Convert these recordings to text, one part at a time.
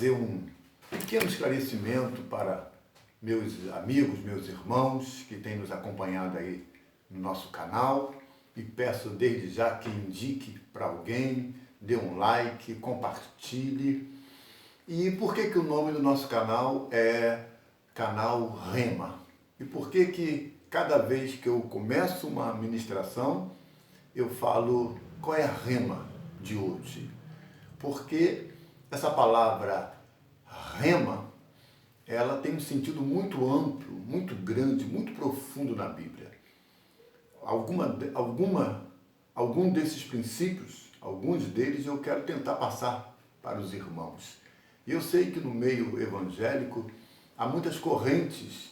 trazer um pequeno esclarecimento para meus amigos, meus irmãos que têm nos acompanhado aí no nosso canal, e peço desde já que indique para alguém, dê um like, compartilhe. E por que o nome do nosso canal é Canal Rema? E por que cada vez que eu começo uma ministração, eu falo qual é a rema de hoje? Porque essa palavra rema, ela tem um sentido muito amplo, muito grande, muito profundo na Bíblia. Algum desses princípios, alguns deles eu quero tentar passar para os irmãos. E eu sei que no meio evangélico há muitas correntes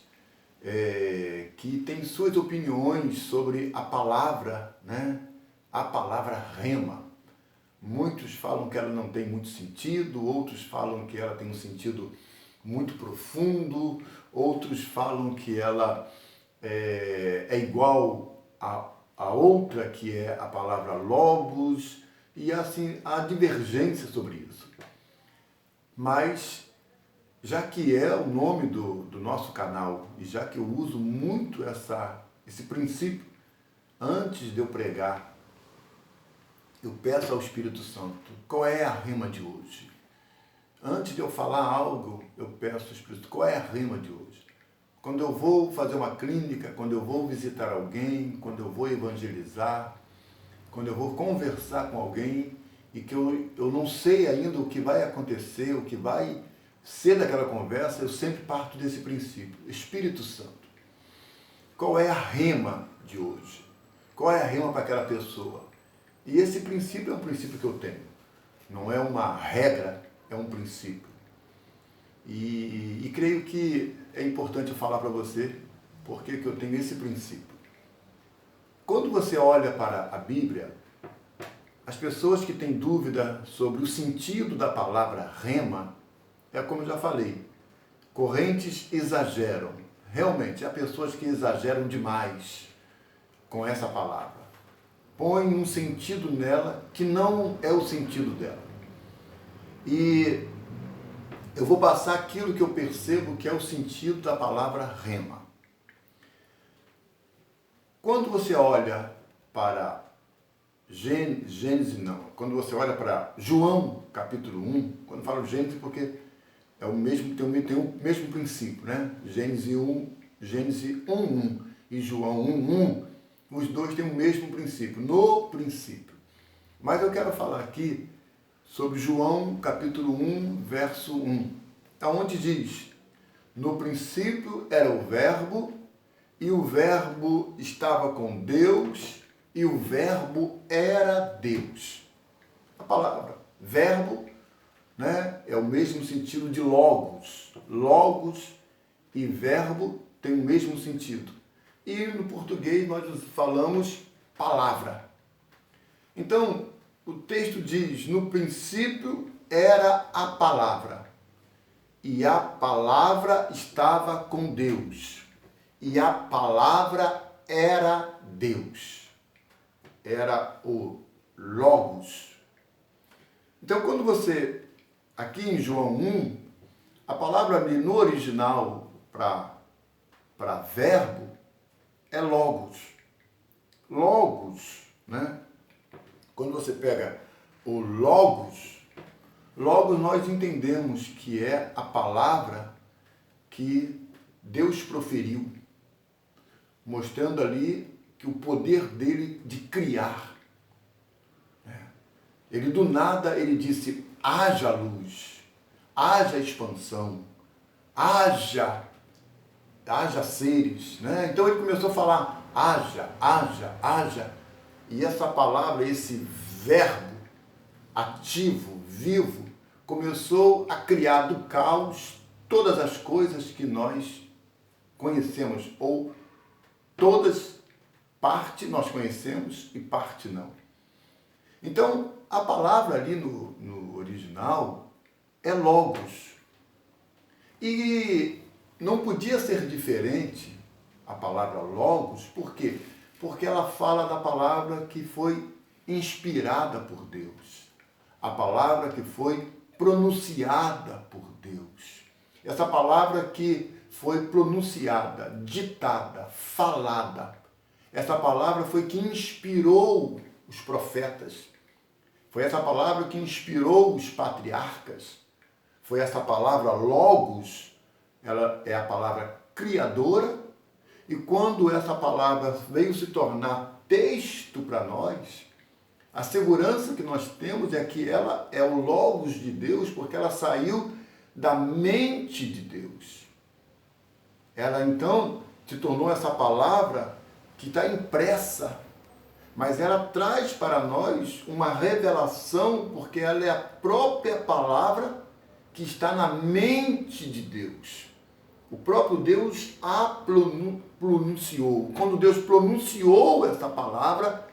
que têm suas opiniões sobre a palavra, né? A palavra rema. Muitos falam que ela não tem muito sentido, outros falam que ela tem um sentido muito profundo, outros falam que ela é igual a outra, que é a palavra logos, e assim há divergência sobre isso. Mas, já que é o nome do nosso canal, e já que eu uso muito esse princípio, antes de eu pregar, eu peço ao Espírito Santo, qual é a rema de hoje? Antes de eu falar algo, eu peço ao Espírito, qual é a rema de hoje? Quando eu vou fazer uma clínica, quando eu vou visitar alguém, quando eu vou evangelizar, quando eu vou conversar com alguém e que eu não sei ainda o que vai acontecer, o que vai ser daquela conversa, eu sempre parto desse princípio. Espírito Santo, qual é a rema de hoje? Qual é a rema para aquela pessoa? E esse princípio é um princípio que eu tenho. Não é uma regra, é um princípio. E creio que é importante eu falar para você porque que eu tenho esse princípio. Quando você olha para a Bíblia, as pessoas que têm dúvida sobre o sentido da palavra rema, é como eu já falei, correntes exageram. Realmente, há pessoas que exageram demais com essa palavra. Põem um sentido nela que não é o sentido dela. E eu vou passar aquilo que eu percebo que é o sentido da palavra rema. Quando você olha para quando você olha para João, capítulo 1, quando falo Gênesis, porque é o mesmo, tem o mesmo princípio, né? Gênesis 1:1 e João 1:1, os dois têm o mesmo princípio, no princípio. Mas eu quero falar aqui sobre João, capítulo 1, verso 1, onde diz, no princípio era o verbo, e o verbo estava com Deus, e o verbo era Deus. A palavra verbo, né, é o mesmo sentido de logos. Logos e verbo têm o mesmo sentido. E no português nós falamos palavra. Então, o texto diz, no princípio era a palavra, e a palavra estava com Deus, e a palavra era Deus. Era o Logos. Então, quando você, aqui em João 1, a palavra no original para verbo é Logos. Logos, né? Quando você pega o Logos nós entendemos que é a palavra que Deus proferiu, mostrando ali que o poder dele de criar. Ele do nada, ele disse, haja luz, haja expansão, haja seres, né? Então ele começou a falar, haja, e essa palavra, esse verbo ativo, vivo, começou a criar do caos todas as coisas que nós conhecemos, ou todas, parte nós conhecemos e parte não. Então, a palavra ali no original é logos. E não podia ser diferente a palavra logos, por quê? Porque ela fala da palavra que foi inspirada por Deus. A palavra que foi pronunciada por Deus. Essa palavra que foi pronunciada, ditada, falada. Essa palavra foi que inspirou os profetas. Foi essa palavra que inspirou os patriarcas. Foi essa palavra logos, ela é a palavra criadora. E quando essa palavra veio se tornar texto para nós, a segurança que nós temos é que ela é o logos de Deus, porque ela saiu da mente de Deus. Ela então se tornou essa palavra que está impressa, mas ela traz para nós uma revelação, porque ela é a própria palavra que está na mente de Deus. O próprio Deus a pronunciou. Quando Deus pronunciou essa palavra,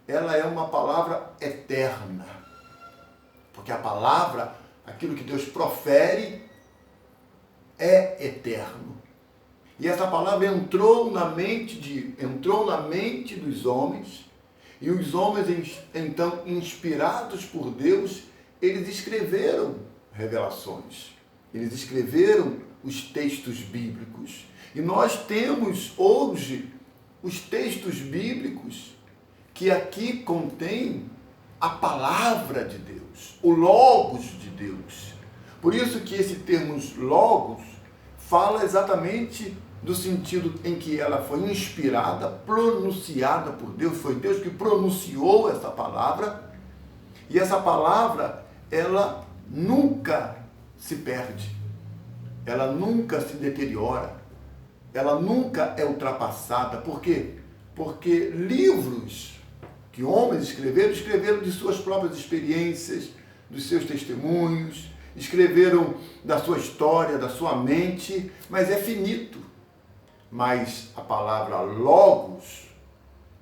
ela é uma palavra eterna. Porque a palavra, aquilo que Deus profere, é eterno. E essa palavra entrou na mente dos homens, e os homens, então, inspirados por Deus, eles escreveram revelações. Eles escreveram os textos bíblicos. E nós temos hoje os textos bíblicos que aqui contém a palavra de Deus, o logos de Deus. Por isso que esse termo logos fala exatamente do sentido em que ela foi inspirada, pronunciada por Deus, foi Deus que pronunciou essa palavra, e essa palavra, ela nunca se perde, ela nunca se deteriora, ela nunca é ultrapassada. Por quê? Porque livros que homens escreveram de suas próprias experiências, dos seus testemunhos, escreveram da sua história, da sua mente, mas é finito. Mas a palavra logos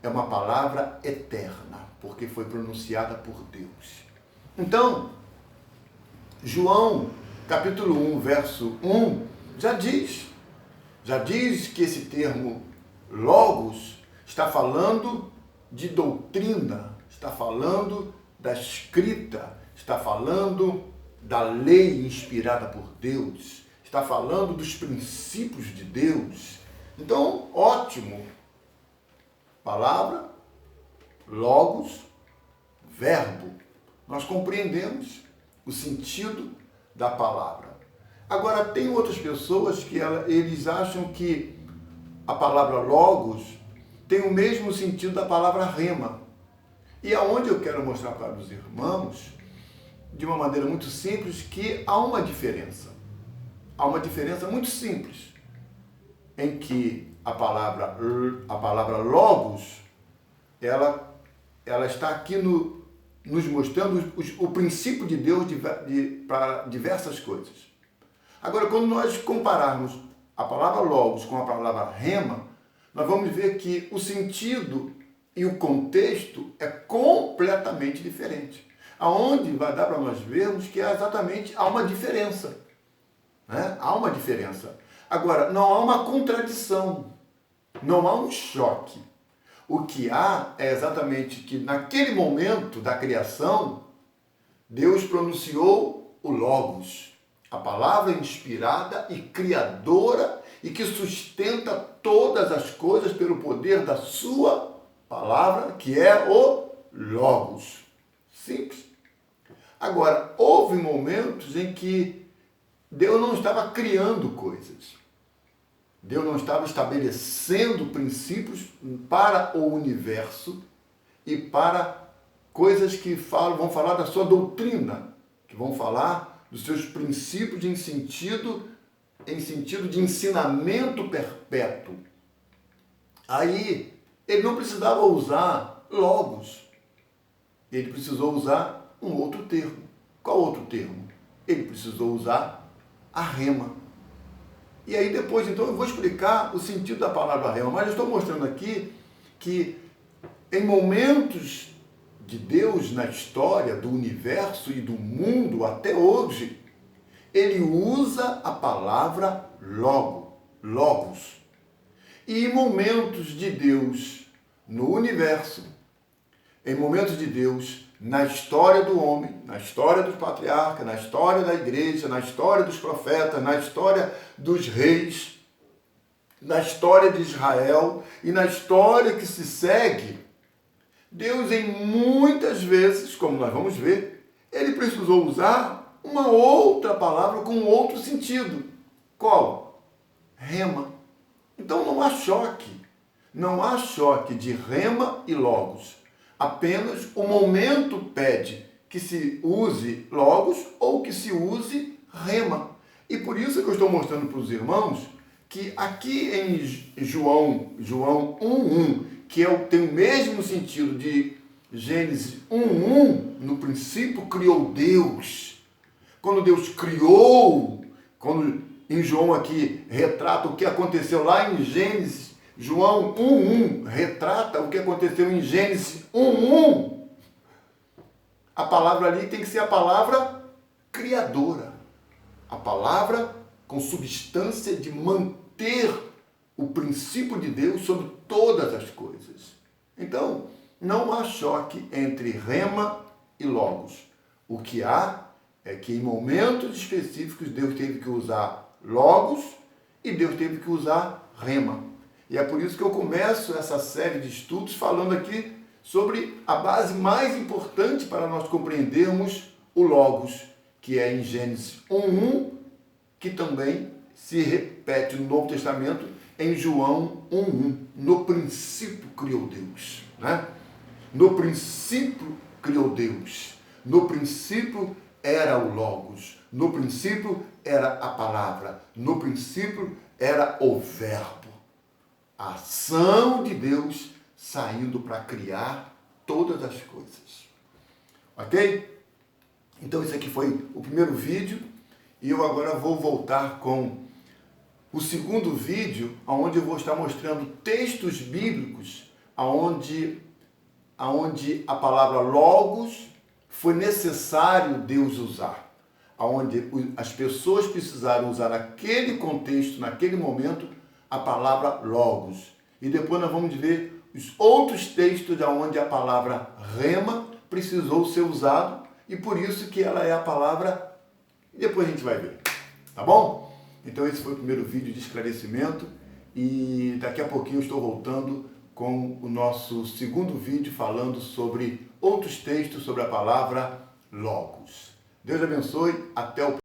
é uma palavra eterna, porque foi pronunciada por Deus. Então, João, capítulo 1, verso 1, já diz que esse termo logos está falando de doutrina, está falando da escrita, está falando da lei inspirada por Deus, está falando dos princípios de Deus. Então, ótimo. Palavra, logos, verbo. Nós compreendemos o sentido da palavra. Agora, tem outras pessoas que eles acham que a palavra logos tem o mesmo sentido da palavra rema. E aonde eu quero mostrar para os irmãos, de uma maneira muito simples, que há uma diferença. Há uma diferença muito simples, em que a palavra logos, ela está aqui nos mostrando o princípio de Deus para diversas coisas. Agora, quando nós compararmos a palavra logos com a palavra rema, nós vamos ver que o sentido e o contexto é completamente diferente. Aonde vai dar para nós vermos que há uma diferença. Né? Há uma diferença. Agora, não há uma contradição, não há um choque. O que há é exatamente que naquele momento da criação, Deus pronunciou o logos, a palavra inspirada e criadora e que sustenta todas as coisas pelo poder da sua palavra, que é o logos. Simples. Agora, houve momentos em que Deus não estava criando coisas. Deus não estava estabelecendo princípios para o universo e para coisas que vão falar da sua doutrina, que vão falar dos seus princípios em sentido de ensinamento perpétuo. Aí, ele não precisava usar logos. Ele precisou usar um outro termo. Qual outro termo? Ele precisou usar a rema. E aí depois, então, eu vou explicar o sentido da palavra rema, mas eu estou mostrando aqui que em momentos de Deus na história do universo e do mundo até hoje, ele usa a palavra logos. E em momentos de Deus no universo, em momentos de Deus na história do homem, na história dos patriarcas, na história da igreja, na história dos profetas, na história dos reis, na história de Israel e na história que se segue, Deus em muitas vezes, como nós vamos ver, ele precisou usar uma outra palavra com outro sentido. Qual? Rema. Então não há choque. Não há choque de rema e logos. Apenas o momento pede que se use logos ou que se use rema. E por isso que eu estou mostrando para os irmãos que aqui em João 1:1, que tem o mesmo sentido de Gênesis 1:1, no princípio criou Deus. Quando Deus criou, quando em João aqui retrata o que aconteceu lá em Gênesis, João 1:1 retrata o que aconteceu em Gênesis 1:1. A palavra ali tem que ser a palavra criadora. A palavra com substância de manter o princípio de Deus sobre todas as coisas. Então, não há choque entre rema e logos. O que há é que em momentos específicos Deus teve que usar logos e Deus teve que usar rema. E é por isso que eu começo essa série de estudos falando aqui sobre a base mais importante para nós compreendermos o logos, que é em Gênesis 1:1, que também se repete no Novo Testamento em João 1:1. No princípio criou Deus. Né? No princípio criou Deus. No princípio era o logos. No princípio era a palavra. No princípio era o verbo. A ação de Deus saindo para criar todas as coisas. Ok? Então esse aqui foi o primeiro vídeo e eu agora vou voltar com o segundo vídeo, onde eu vou estar mostrando textos bíblicos onde a palavra logos foi necessário Deus usar. Onde as pessoas precisaram usar naquele contexto, naquele momento, a palavra logos. E depois nós vamos ver os outros textos onde a palavra rema precisou ser usado e por isso que ela é a palavra, e depois a gente vai ver. Tá bom? Então esse foi o primeiro vídeo de esclarecimento e daqui a pouquinho eu estou voltando com o nosso segundo vídeo falando sobre outros textos sobre a palavra logos. Deus abençoe, até o